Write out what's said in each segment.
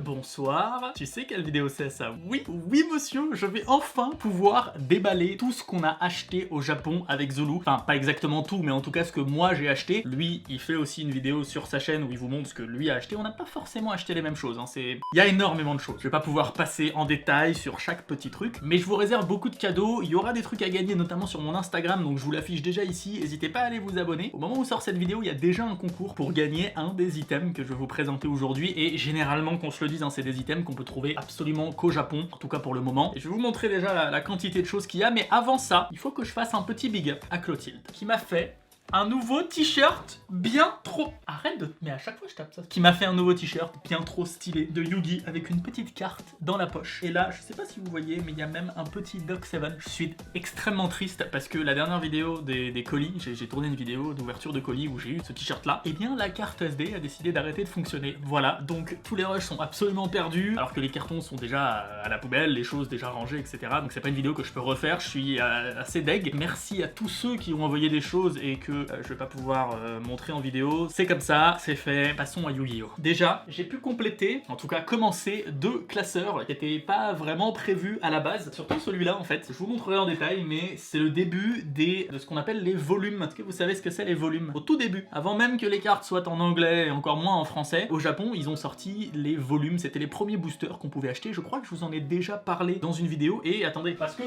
Bonsoir, tu sais quelle vidéo c'est ça? Oui, oui monsieur, je vais enfin pouvoir déballer tout ce qu'on a acheté au Japon avec Zulu. Enfin, pas exactement tout, mais en tout cas ce que moi j'ai acheté. Lui, il fait aussi une vidéo sur sa chaîne où il vous montre ce que lui a acheté. On n'a pas forcément acheté les mêmes choses, hein. Il y a énormément de choses. Je vais pas pouvoir passer en détail sur chaque petit truc, mais je vous réserve beaucoup de cadeaux. Il y aura des trucs à gagner, notamment sur mon Instagram, donc je vous l'affiche déjà ici. N'hésitez pas à aller vous abonner. Au moment où sort cette vidéo, il y a déjà un concours pour gagner un des items que je vais vous présenter aujourd'hui, et généralement, qu'on se le dise, hein, c'est des items qu'on peut trouver absolument qu'au Japon, en tout cas pour le moment. Et je vais vous montrer déjà la quantité de choses qu'il y a, mais avant ça, il faut que je fasse un petit big up à Clotilde, qui m'a fait un nouveau t-shirt bien trop... Arrête de... Mais à chaque fois je tape ça. Qui m'a fait un nouveau t-shirt bien trop stylé de Yugi avec une petite carte dans la poche. Et là, je sais pas si vous voyez, mais il y a même un petit Doc 7. Je suis extrêmement triste parce que la dernière vidéo des colis, j'ai tourné une vidéo d'ouverture de colis où j'ai eu ce t-shirt là. Et bien la carte SD a décidé d'arrêter de fonctionner. Voilà, donc tous les rushs sont absolument perdus, alors que les cartons sont déjà à la poubelle, les choses déjà rangées, etc. Donc c'est pas une vidéo que je peux refaire, je suis assez deg. Merci à tous ceux qui ont envoyé des choses et que je vais pas pouvoir montrer en vidéo. C'est comme ça, c'est fait. Passons à Yu-Gi-Oh! Déjà, j'ai pu compléter, en tout cas commencer, 2 classeurs qui n'étaient pas vraiment prévus à la base. Surtout celui-là en fait. Je vous montrerai en détail, mais c'est le début de ce qu'on appelle les volumes. Est-ce que vous savez ce que c'est les volumes? Au tout début, avant même que les cartes soient en anglais et encore moins en français, au Japon, ils ont sorti les volumes. C'était les premiers boosters qu'on pouvait acheter. Je crois que je vous en ai déjà parlé dans une vidéo. Et attendez, parce que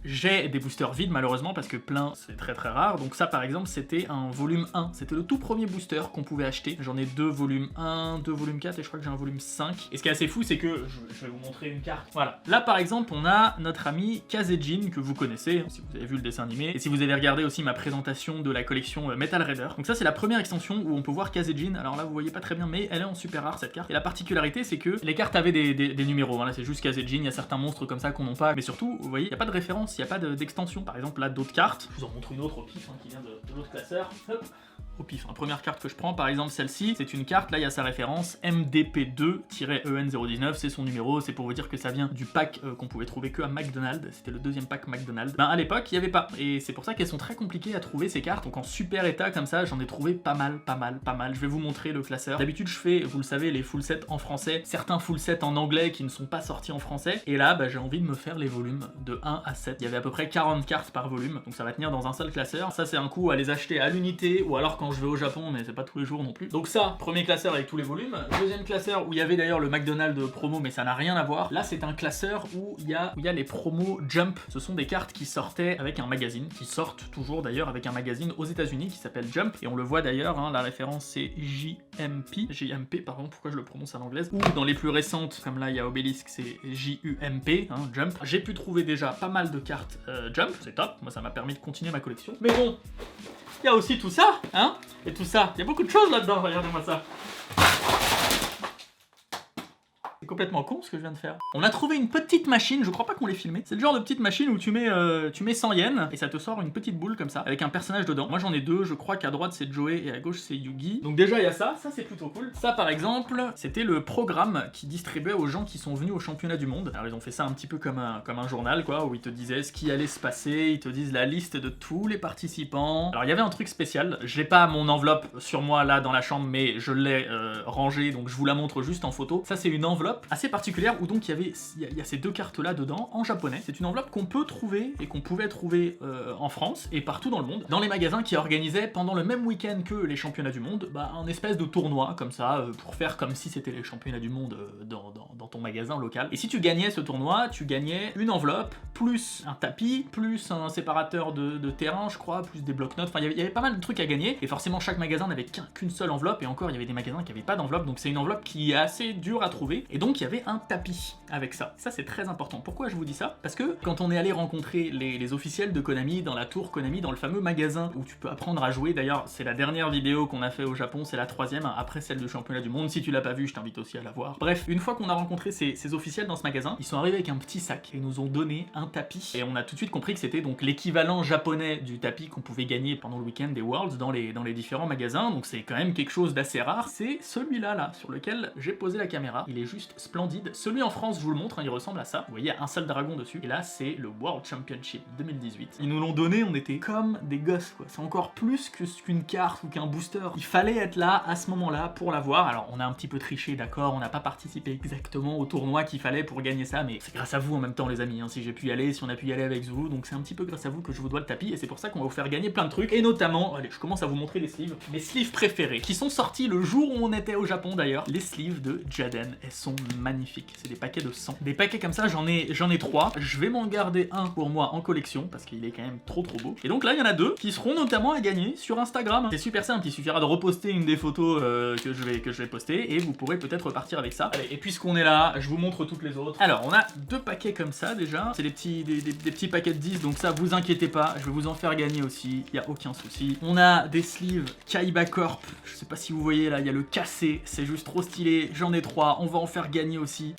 j'ai des boosters vides malheureusement, parce que plein c'est très très rare. Donc ça par exemple, c'était un volume 1, c'était le tout premier booster qu'on pouvait acheter. J'en ai 2 volume 1, 2 volume 4 et je crois que j'ai un volume 5. Et ce qui est assez fou, c'est que, je vais vous montrer une carte. Voilà. Là par exemple, on a notre ami Kazejin, que vous connaissez, si vous avez vu le dessin animé, et si vous avez regardé aussi ma présentation de la collection Metal Raider. Donc ça c'est la première extension où on peut voir Kazejin. Alors là vous voyez pas très bien, mais elle est en super rare cette carte. Et la particularité c'est que les cartes avaient des numéros, hein. Là c'est juste Kazejin, il y a certains monstres comme ça qu'on n'a pas, mais surtout, vous voyez, il n'y a pas de référence, il n'y a pas d'extension. Par exemple là d'autres cartes, je vous en montre une autre au pif, hein, qui vient de l'autre classeur. Hop. Au pif. La première carte que je prends, par exemple celle-ci, c'est une carte, là il y a sa référence, MDP2-EN019, c'est son numéro, c'est pour vous dire que ça vient du pack qu'on pouvait trouver que à McDonald's, c'était le deuxième pack McDonald's. Ben à l'époque, il n'y avait pas, et c'est pour ça qu'elles sont très compliquées à trouver ces cartes, donc en super état comme ça, j'en ai trouvé pas mal. Je vais vous montrer le classeur. D'habitude je fais, vous le savez, les full sets en français, certains full sets en anglais qui ne sont pas sortis en français, et là bah, j'ai envie de me faire les volumes de 1 à 7. Il y avait à peu près 40 cartes par volume, donc ça va tenir dans un seul classeur. Ça c'est un coup à les acheter à l'unité, ou alors quand je vais au Japon, mais c'est pas tous les jours non plus. Donc ça, premier classeur avec tous les volumes. Deuxième classeur où il y avait d'ailleurs le McDonald's promo, mais ça n'a rien à voir. Là c'est un classeur où il y a les promos Jump. Ce sont des cartes qui sortaient avec un magazine, qui sortent toujours d'ailleurs avec un magazine aux États-Unis qui s'appelle Jump, et on le voit d'ailleurs, hein, la référence c'est JMP, pardon, pourquoi je le prononce à l'anglaise, ou dans les plus récentes, comme là il y a Obélisque, c'est JUMP, hein, Jump. J'ai pu trouver déjà pas mal de cartes Jump, c'est top, moi ça m'a permis de continuer ma collection. Mais bon, il y a aussi tout ça, hein. Et tout ça, il y a beaucoup de choses là-dedans, regardez-moi ça. C'est complètement con ce que je viens de faire. On a trouvé une petite machine, je crois pas qu'on l'ait filmé. C'est le genre de petite machine où tu mets 100 yens et ça te sort une petite boule comme ça, avec un personnage dedans. Moi j'en ai 2, je crois qu'à droite c'est Joey et à gauche c'est Yugi. Donc déjà il y a ça c'est plutôt cool. Ça par exemple, c'était le programme qui distribuait aux gens qui sont venus au championnat du monde. Alors ils ont fait ça un petit peu comme un journal quoi, où ils te disaient ce qui allait se passer, ils te disent la liste de tous les participants. Alors il y avait un truc spécial, j'ai pas mon enveloppe sur moi là dans la chambre, mais je l'ai rangée, donc je vous la montre juste en photo. Ça c'est une enveloppe assez particulière où donc il y a ces 2 cartes là dedans en japonais. C'est une enveloppe qu'on peut trouver et qu'on pouvait trouver en France et partout dans le monde, dans les magasins qui organisaient pendant le même week-end que les championnats du monde, bah, un espèce de tournoi comme ça, pour faire comme si c'était les championnats du monde dans ton magasin local. Et si tu gagnais ce tournoi, tu gagnais une enveloppe, plus un tapis, plus un séparateur de terrain, je crois, plus des blocs-notes, enfin il y avait pas mal de trucs à gagner, et forcément chaque magasin n'avait qu'une seule enveloppe, et encore il y avait des magasins qui n'avaient pas d'enveloppe, donc c'est une enveloppe qui est assez dure à trouver, et donc il y avait un tapis avec ça. Ça c'est très important. Pourquoi je vous dis ça? Parce que quand on est allé rencontrer les officiels de Konami dans la tour Konami, dans le fameux magasin où tu peux apprendre à jouer, d'ailleurs c'est la dernière vidéo qu'on a fait au Japon, c'est la 3e, après celle du championnat du monde, si tu l'as pas vue je t'invite aussi à la voir. Bref, une fois qu'on a rencontré ces officiels dans ce magasin, ils sont arrivés avec un petit sac et nous ont donné un tapis, et on a tout de suite compris que c'était donc l'équivalent japonais du tapis qu'on pouvait gagner pendant le week-end des Worlds dans les différents magasins, donc c'est quand même quelque chose d'assez rare. C'est celui-là là, sur lequel j'ai posé la caméra, il est juste splendide. Celui en France je vous le montre, hein, il ressemble à ça. Vous voyez, il y a un seul dragon dessus. Et là, c'est le World Championship 2018. Ils nous l'ont donné, on était comme des gosses, quoi. C'est encore plus qu'une carte ou qu'un booster. Il fallait être là à ce moment-là pour l'avoir. Alors, on a un petit peu triché, d'accord, on n'a pas participé exactement au tournoi qu'il fallait pour gagner ça, mais c'est grâce à vous en même temps, les amis, hein, si j'ai pu y aller, si on a pu y aller avec Zulu, donc c'est un petit peu grâce à vous que je vous dois le tapis, et c'est pour ça qu'on va vous faire gagner plein de trucs, et notamment, allez, je commence à vous montrer les sleeves, mes sleeves préférés, qui sont sortis le jour où on était au Japon d'ailleurs, les sleeves de Jaden, elles sont magnifiques, c'est des paquets de 100. Des paquets comme ça, j'en ai 3, je vais m'en garder un pour moi en collection, parce qu'il est quand même trop beau, et donc là, il y en a 2 qui seront notamment à gagner sur Instagram. C'est super simple, il suffira de reposter une des photos que je vais poster, et vous pourrez peut-être repartir avec ça. Allez, et puisqu'on est là, je vous montre toutes les autres. Alors, on a 2 paquets comme ça déjà, c'est des petits paquets de 10, donc ça, vous inquiétez pas, je vais vous en faire gagner aussi, il n'y a aucun souci. On a des sleeves Kaiba Corp, je sais pas si vous voyez là, il y a le cassé, c'est juste trop stylé, j'en ai 3, on va en faire gagner aussi.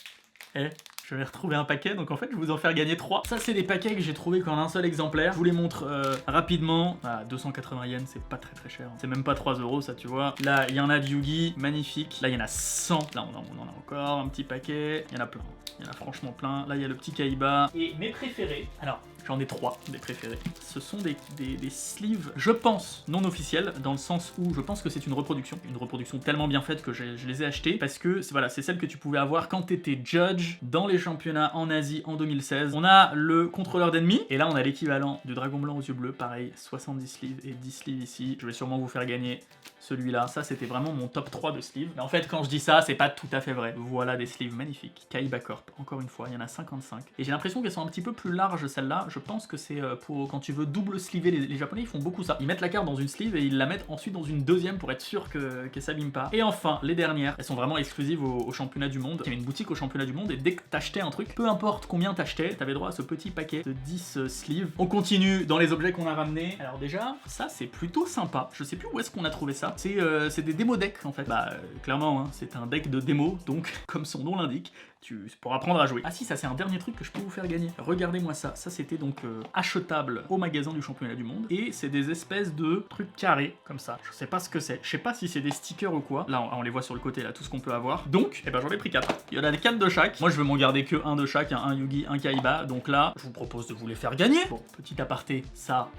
Je vais retrouver un paquet, donc en fait je vais vous en faire gagner 3. Ça c'est des paquets que j'ai trouvé qu'en un seul exemplaire. Je vous les montre rapidement. Ah, 280 yens, c'est pas très cher. C'est même pas 3 euros ça, tu vois. Là il y en a du Yugi, magnifique. Là il y en a 100. Là on en a encore un petit paquet. Il y en a plein. Il y en a franchement plein. Là il y a le petit Kaiba. Et mes préférés, alors j'en ai 3 des préférés. Ce sont des sleeves, je pense, non officiels, dans le sens où je pense que c'est une reproduction tellement bien faite que je les ai achetés, parce que voilà, c'est celle que tu pouvais avoir quand t'étais judge dans les championnats en Asie en 2016. On a le contrôleur d'ennemis, et là on a l'équivalent du dragon blanc aux yeux bleus, pareil, 70 sleeves et 10 sleeves ici. Je vais sûrement vous faire gagner celui-là. Ça c'était vraiment mon top 3 de sleeves. Mais en fait quand je dis ça, c'est pas tout à fait vrai. Voilà des sleeves magnifiques. Kaiba Corp, encore une fois, il y en a 55. Et j'ai l'impression qu'elles sont un petit peu plus larges celles-là. Je pense que c'est pour quand tu veux double sleever, les japonais ils font beaucoup ça. Ils mettent la carte dans une sleeve et ils la mettent ensuite dans une deuxième pour être sûr qu'elle s'abîme pas. Et enfin, les dernières, elles sont vraiment exclusives au championnat du monde. Il y avait une boutique au championnat du monde et dès que t'achetais un truc, peu importe combien t'achetais, t'avais droit à ce petit paquet de 10 sleeves. On continue dans les objets qu'on a ramenés. Alors déjà, ça c'est plutôt sympa. Je sais plus où est-ce qu'on a trouvé ça. C'est des démo decks en fait. Bah clairement, hein, c'est un deck de démo, donc comme son nom l'indique, tu pourras apprendre à jouer. Ah si, ça c'est un dernier truc que je peux vous faire gagner. Regardez-moi ça. Ça c'était donc achetable au magasin du championnat du monde. Et c'est des espèces de trucs carrés, comme ça. Je sais pas ce que c'est. Je sais pas si c'est des stickers ou quoi. Là, on les voit sur le côté, là, tout ce qu'on peut avoir. Donc, eh ben, j'en ai pris 4. Il y en a 4 de chaque. Moi, je vais m'en garder que un de chaque. Un Yugi, un Kaiba. Donc là, je vous propose de vous les faire gagner. Bon, petit aparté, ça...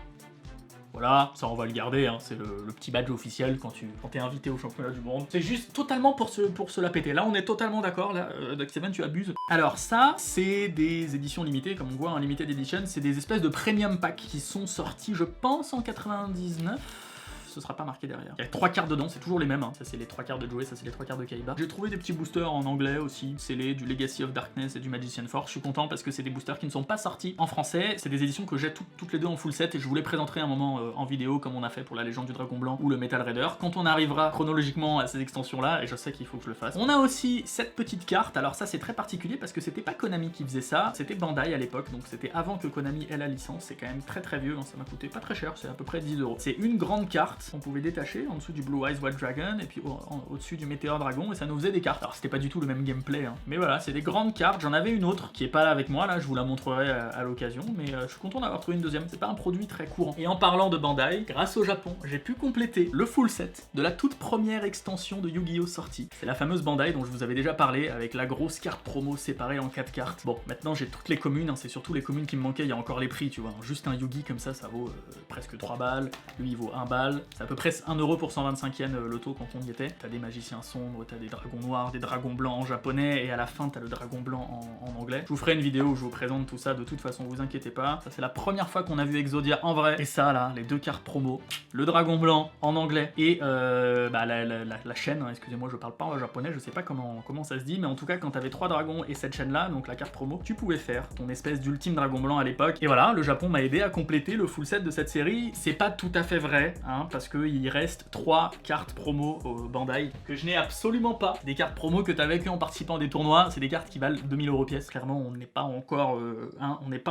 Voilà, ça on va le garder, hein. C'est le petit badge officiel quand t'es invité au championnat du monde. C'est juste totalement pour se la péter. Là on est totalement d'accord, là, Doc7, tu abuses. Alors ça, c'est des éditions limitées, comme on voit, un limited edition, c'est des espèces de premium packs qui sont sortis, je pense, en 99. Ce sera pas marqué derrière. Il y a 3 cartes dedans, c'est toujours les mêmes, hein. Ça c'est les 3 cartes de Joey, ça c'est les 3 cartes de Kaiba. J'ai trouvé des petits boosters en anglais aussi, c'est du Legacy of Darkness et du Magician Force. Je suis content parce que c'est des boosters qui ne sont pas sortis en français. C'est des éditions que j'ai toutes les deux en full set et je vous les présenterai un moment en vidéo comme on a fait pour la légende du dragon blanc ou le Metal Raider quand on arrivera chronologiquement à ces extensions là, et je sais qu'il faut que je le fasse. On a aussi cette petite carte, alors ça c'est très particulier parce que c'était pas Konami qui faisait ça, c'était Bandai à l'époque, donc c'était avant que Konami ait la licence. C'est quand même très vieux, hein. Ça m'a coûté pas très cher, c'est à peu près 10 euros. C'est une grande carte qu'on pouvait détacher en dessous du Blue Eyes White Dragon et puis au-dessus du Meteor Dragon, et ça nous faisait des cartes. Alors c'était pas du tout le même gameplay, hein. Mais voilà, c'est des grandes cartes. J'en avais une autre qui est pas là avec moi, là je vous la montrerai à l'occasion, mais je suis content d'avoir trouvé une deuxième. C'est pas un produit très courant. Et en parlant de Bandai, grâce au Japon, j'ai pu compléter le full set de la toute première extension de Yu-Gi-Oh sortie. C'est la fameuse Bandai dont je vous avais déjà parlé, avec la grosse carte promo séparée en 4 cartes. Bon, maintenant j'ai toutes les communes, hein. C'est surtout les communes qui me manquaient. Il y a encore les prix, tu vois. Juste un Yugi comme ça vaut presque 3 balles. Lui il vaut 1 balle. C'est à peu près 1 euro pour 125 yens l'auto quand on y était. T'as des magiciens sombres, t'as des dragons noirs, des dragons blancs en japonais, et à la fin t'as le dragon blanc en anglais. Je vous ferai une vidéo où je vous présente tout ça, de toute façon vous inquiétez pas. Ça c'est la première fois qu'on a vu Exodia en vrai. Et ça là, les 2 cartes promo, le dragon blanc en anglais et la chaîne, hein, excusez-moi je parle pas en japonais, je sais pas comment ça se dit, mais en tout cas quand t'avais 3 dragons et cette chaîne là, donc la carte promo, tu pouvais faire ton espèce d'ultime dragon blanc à l'époque. Et voilà, le Japon m'a aidé à compléter le full set de cette série. C'est pas tout à fait vrai, hein, parce qu'il reste 3 cartes promo au Bandai que je n'ai absolument pas. Des cartes promo que t'avais que en participant à des tournois, c'est des cartes qui valent 2000 euros pièce. Clairement, on n'est pas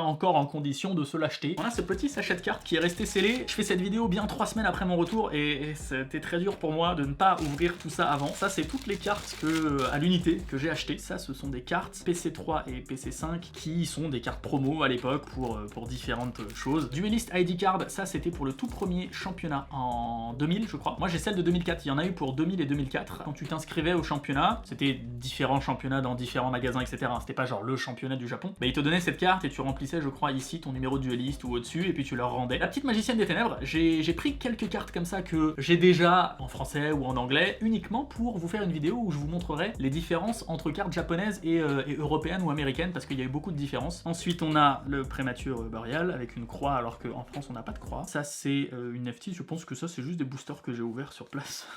encore en condition de se l'acheter. On a ce petit sachet de cartes qui est resté scellé. Je fais cette vidéo bien 3 semaines après mon retour et c'était très dur pour moi de ne pas ouvrir tout ça avant. Ça, c'est toutes les cartes à l'unité que j'ai achetées. Ça, ce sont des cartes PC3 et PC5 qui sont des cartes promo à l'époque pour différentes choses. Duelist ID Card, ça c'était pour le tout premier championnat en 2000 je crois. Moi j'ai celle de 2004, il y en a eu pour 2000 et 2004. Quand tu t'inscrivais au championnat, c'était différents championnats dans différents magasins, etc. C'était pas genre le championnat du Japon. Bah ils te donnaient cette carte et tu remplissais, je crois, ici ton numéro de dueliste ou au-dessus, et puis tu leur rendais. La petite magicienne des ténèbres, j'ai pris quelques cartes comme ça que j'ai déjà en français ou en anglais, uniquement pour vous faire une vidéo où je vous montrerai les différences entre cartes japonaises et européennes ou américaines, parce qu'il y a eu beaucoup de différences. Ensuite on a le prémature Boreal avec une croix, alors qu'en France on n'a pas de croix. Ça c'est une FT, je pense que ça c'est juste des boosters que j'ai ouverts sur place.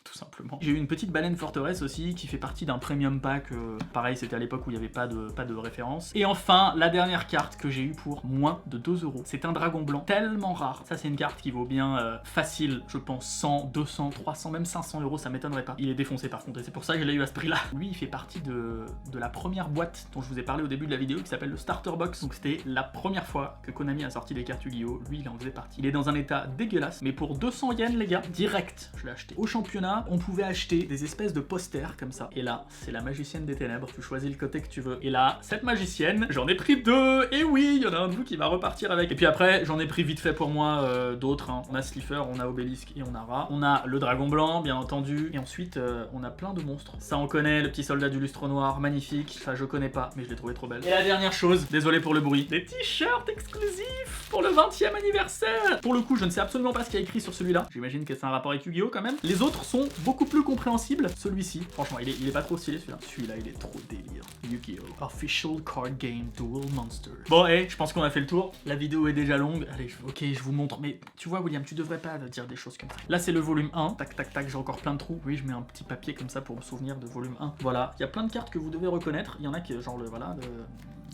Tout simplement. J'ai eu une petite baleine forteresse aussi qui fait partie d'un premium pack, pareil c'était à l'époque où il n'y avait pas de référence. Et enfin la dernière carte que j'ai eu pour moins de 2 €, c'est un dragon blanc tellement rare. Ça c'est une carte qui vaut bien facile, je pense 100, 200, 300, même 500 €, ça m'étonnerait pas. Il est défoncé par contre et c'est pour ça que je l'ai eu à ce prix là. Lui il fait partie de la première boîte dont je vous ai parlé au début de la vidéo qui s'appelle le Starter Box. Donc c'était la première fois que Konami a sorti des cartes Yu-Gi-Oh! Lui il en faisait partie. Il est dans un état dégueulasse, mais pour 200 yens les gars, direct je l'ai acheté. Au championnat on pouvait acheter des espèces de posters comme ça. Et là, c'est la magicienne des ténèbres. Tu choisis le côté que tu veux. Et là, cette magicienne, j'en ai pris 2. Et oui, il y en a un de vous qui va repartir avec. Et puis après, j'en ai pris vite fait pour moi d'autres. Hein. On a Slifer, on a Obélisque et on a Ra. On a le dragon blanc, bien entendu. Et ensuite, on a plein de monstres. Ça, on connaît. Le petit soldat du lustre noir, magnifique. Enfin, je connais pas, mais je l'ai trouvé trop belle. Et la dernière chose, désolé pour le bruit, des t-shirts exclusifs pour le 20e anniversaire. Pour le coup, je ne sais absolument pas ce qu'il y a écrit sur celui-là. J'imagine que c'est un rapport avec Yu-Gi-Oh! Quand même. Les autres sont beaucoup plus compréhensible. Celui-ci, franchement, il est pas trop stylé celui-là. Celui-là, il est trop délire. Yu-Gi-Oh! Official Card Game Duel Monsters. Bon, je pense qu'on a fait le tour. La vidéo est déjà longue. Allez, ok, je vous montre. Mais tu vois, William, tu devrais pas dire des choses comme ça. Là, c'est le volume 1. Tac, tac, tac, j'ai encore plein de trous. Oui, je mets un petit papier comme ça pour me souvenir de volume 1. Voilà, il y a plein de cartes que vous devez reconnaître. Il y en a qui, genre, voilà,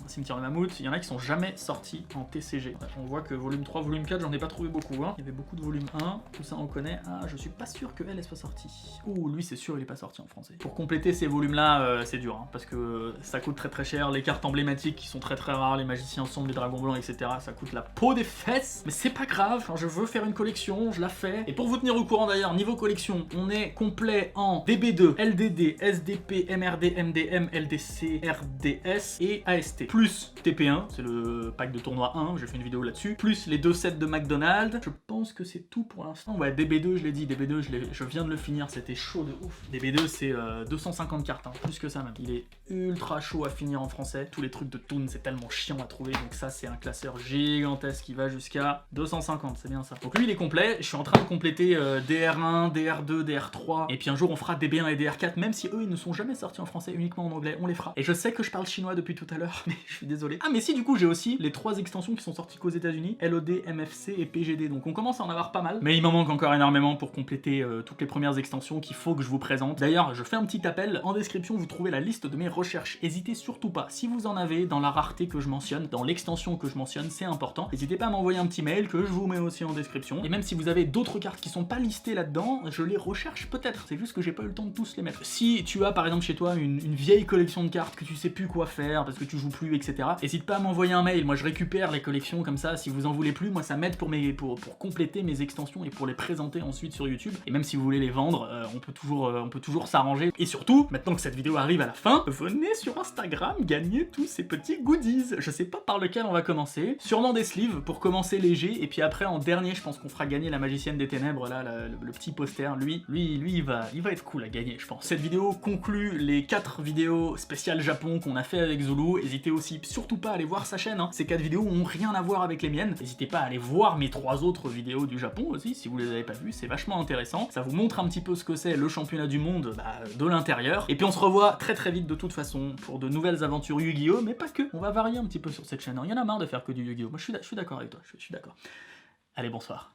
Cimetière de Mammouth, il y en a qui sont jamais sortis en TCG. On voit que volume 3, volume 4, j'en ai pas trouvé beaucoup. Hein. Il y avait beaucoup de volume 1, tout ça on connaît. Ah, je suis pas sûr que elle soit sortie. Ouh, lui c'est sûr il est pas sorti en français. Pour compléter ces volumes là, c'est dur, hein, parce que ça coûte très très cher. Les cartes emblématiques qui sont très très rares, les magiciens sombres, les dragons blancs, etc. Ça coûte la peau des fesses. Mais c'est pas grave, hein, je veux faire une collection, je la fais. Et pour vous tenir au courant d'ailleurs, niveau collection, on est complet en DB2, LDD, SDP, MRD, MDM, LDC, RDS et AST. Plus TP1, c'est le pack de tournoi 1, j'ai fait une vidéo là-dessus, plus les 2 sets de McDonald's. Je pense que c'est tout pour l'instant. Ouais, DB2, je l'ai dit, DB2, je viens de le finir, c'était chaud de ouf. DB2, c'est 250 cartes, hein, plus que ça même. Il est ultra chaud à finir en français. Tous les trucs de Toon, c'est tellement chiant à trouver, donc ça, c'est un classeur gigantesque qui va jusqu'à 250, c'est bien ça. Donc lui, il est complet. Je suis en train de compléter DR1, DR2, DR3, et puis un jour, on fera DB1 et DR4, même si eux, ils ne sont jamais sortis en français, uniquement en anglais, on les fera. Et je sais que je parle chinois depuis tout à l'heure, mais je suis désolé. Ah mais si, du coup j'ai aussi les 3 extensions qui sont sorties qu'aux États-Unis, LOD, MFC et PGD, donc on commence à en avoir pas mal. Mais il m'en manque encore énormément pour compléter toutes les premières extensions qu'il faut que je vous présente. D'ailleurs, je fais un petit appel, en description vous trouvez la liste de mes recherches. N'hésitez surtout pas, si vous en avez dans la rareté que je mentionne, dans l'extension que je mentionne, c'est important. N'hésitez pas à m'envoyer un petit mail que je vous mets aussi en description. Et même si vous avez d'autres cartes qui sont pas listées là-dedans, je les recherche peut-être. C'est juste que j'ai pas eu le temps de tous les mettre. Si tu as par exemple chez toi une vieille collection de cartes que tu sais plus quoi faire parce que tu joues plus, etc. N'hésite pas à m'envoyer un mail, moi je récupère les collections comme ça, si vous en voulez plus, moi ça m'aide pour compléter mes extensions et pour les présenter ensuite sur YouTube. Et même si vous voulez les vendre, on peut toujours s'arranger. Et surtout, maintenant que cette vidéo arrive à la fin, venez sur Instagram gagner tous ces petits goodies. Je sais pas par lequel on va commencer, sûrement des sleeves pour commencer léger, et puis après en dernier je pense qu'on fera gagner la magicienne des ténèbres, là, le petit poster, lui il va être cool à gagner je pense. Cette vidéo conclut les 4 vidéos spéciales Japon qu'on a fait avec Zulu. N'hésitez aussi surtout pas à aller voir sa chaîne, hein. Ces 4 vidéos ont rien à voir avec les miennes. N'hésitez pas à aller voir mes 3 autres vidéos du Japon aussi, si vous les avez pas vues, c'est vachement intéressant. Ça vous montre un petit peu ce que c'est le championnat du monde de l'intérieur. Et puis on se revoit très très vite de toute façon pour de nouvelles aventures Yu-Gi-Oh! Mais pas que, on va varier un petit peu sur cette chaîne, hein. Il y en a marre de faire que du Yu-Gi-Oh! Moi je suis d'accord avec toi, je suis d'accord. Allez, bonsoir.